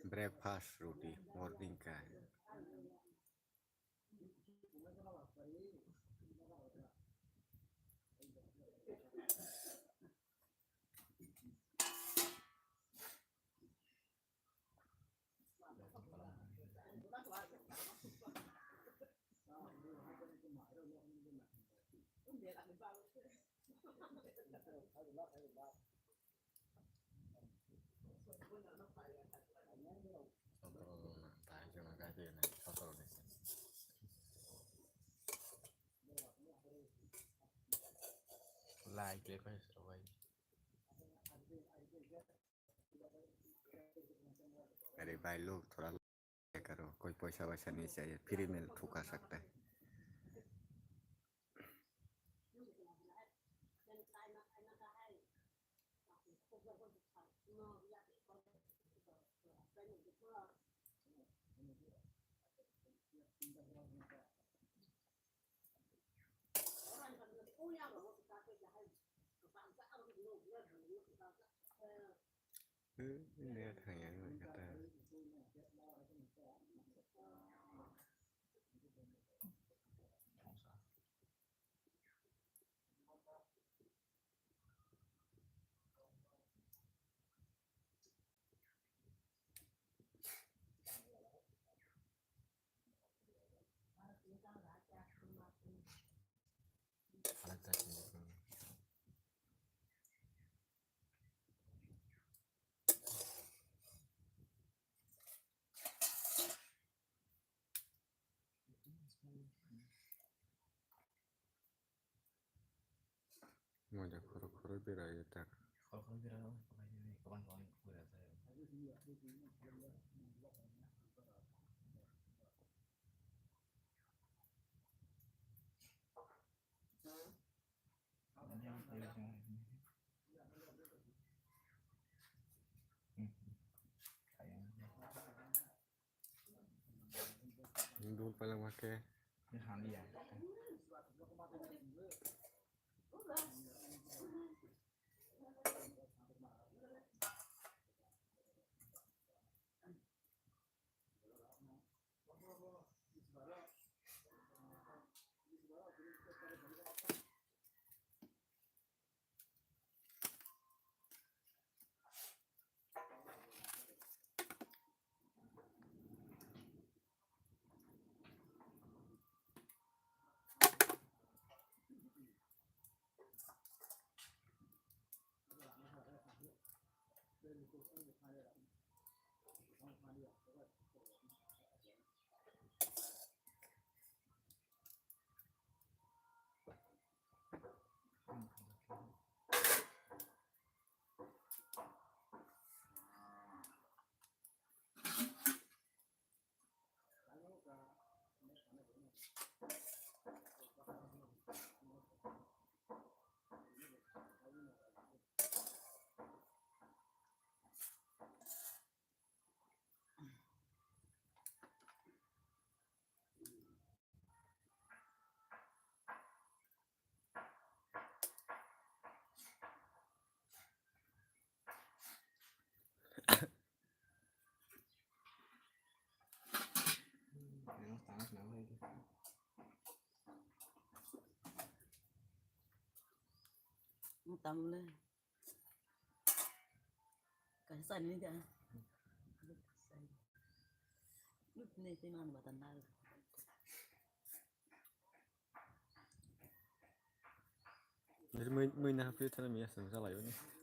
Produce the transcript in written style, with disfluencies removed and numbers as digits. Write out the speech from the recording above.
breakfast roti morning ka like breakfast away अरे भाई लोग थोड़ा करो कोई पैसा वैसा नहीं चाहिए फ्री में ठुका सकता है Ini thằng yang người kata mau jak khoro-khoro berai tak Kalau kira kawan-kawan kuliah saya. dulu paling pakai Ini Handi ya. Panas nama itu. Tầm lên cái xanh đấy kìa lúc này tôi ăn mà tận nào jadi 10 na hampir tanam ya sama salah ini